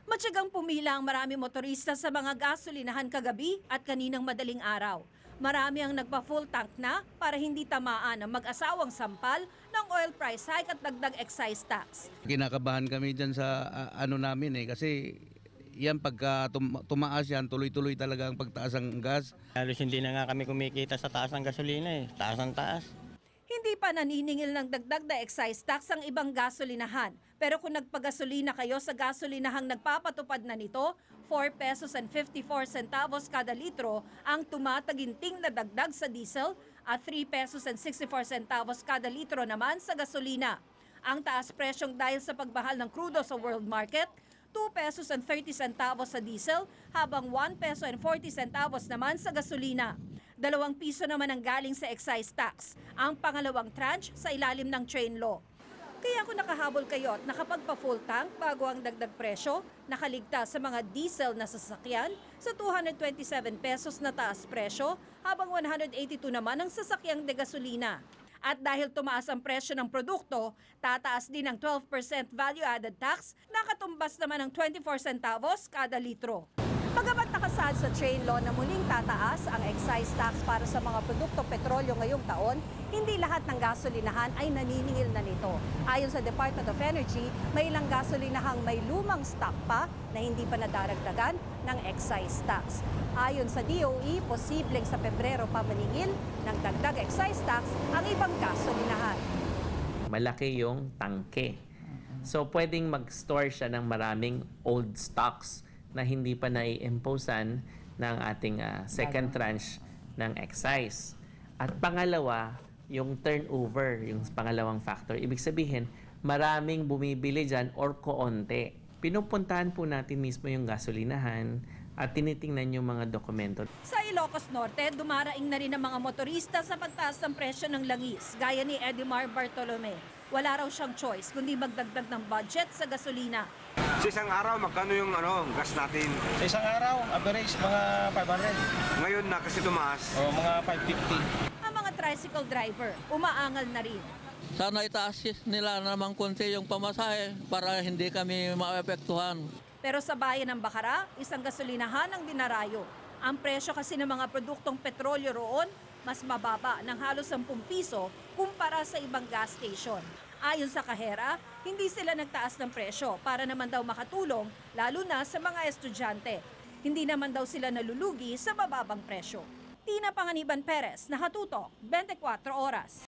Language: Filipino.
Matyagang pumila ang maraming motorista sa mga gasolinahan kagabi at kaninang madaling araw. Marami ang nagpa-full tank na para hindi tamaan ang mag-asawang sampal ng oil price hike at dagdag excise tax. Kinakabahan kami dyan sa ano namin kasi yan pagka tumaas yan, tuloy-tuloy talaga ang pagtaas ng gas. Halos hindi na nga kami kumikita sa taas ng gasolina taas ang taas. Hindi pa naniningil ng dagdag na excise tax ang ibang gasolinahan. Pero kung nagpagasolina kayo sa gasolinahang nagpapatupad na nito, 4 pesos and 54 centavos kada litro ang tumataginting na dagdag sa diesel at 3 pesos and 64 centavos kada litro naman sa gasolina. Ang taas presyong dahil sa pagbahal ng krudo sa world market, 2 pesos and 30 centavos sa diesel habang 1 peso and 40 centavos naman sa gasolina. 2 piso naman ang galing sa excise tax, ang pangalawang tranche sa ilalim ng train law. Kaya kung nakahabol kayo at nakapagpa-full tank bago ang dagdag presyo, nakaligtas sa mga diesel na sasakyan sa 227 pesos na taas presyo habang 182 naman ang sasakyang de gasolina. At dahil tumaas ang presyo ng produkto, tataas din ang 12% value-added tax na katumbas naman ng 24 centavos kada litro. Bagamat nakasaad sa train law na muling tataas ang excise tax para sa mga produkto petrolyo ngayong taon, hindi lahat ng gasolinahan ay naniningil na nito. Ayon sa Department of Energy, may ilang gasolinahang may lumang stock pa na hindi pa nadaragdagan ng excise tax. Ayon sa DOE, posibleng sa Pebrero pa maningil ng dagdag excise tax ang ibang gasolinahan. Malaki yung tangke. So pwedeng mag-store siya ng maraming old stocks na hindi pa nai-imposean ng ating second tranche ng excise. At pangalawa, yung turnover, yung pangalawang factor. Ibig sabihin, maraming bumibili dyan or koonte. Pinupuntahan po natin mismo yung gasolinahan at tinitingnan yung mga dokumento. Sa Ilocos Norte, dumaraing na rin ang mga motorista sa pagtaas ng presyo ng langis, gaya ni Edimar Bartolome. Wala raw siyang choice kundi magdagdag ng budget sa gasolina. Sa isang araw, magkano yung gas natin? Sa isang araw, average mga 500. Ngayon na kasi tumaas. O mga 550. Ang mga tricycle driver, umaangal na rin. Sana itaas nila naman konti yung pamasahe para hindi kami maapektuhan. Pero sa bayan ng Bacara, isang gasolinahan ang dinarayo. Ang presyo kasi ng mga produktong petrolyo roon, mas mababa ng halos 10 piso kumpara sa ibang gas station. Ayon sa kahera, hindi sila nagtaas ng presyo para naman daw makatulong, lalo na sa mga estudyante. Hindi naman daw sila nalulugi sa bababang presyo. Tina Panganiban Perez, Nakatutok, 24 Oras.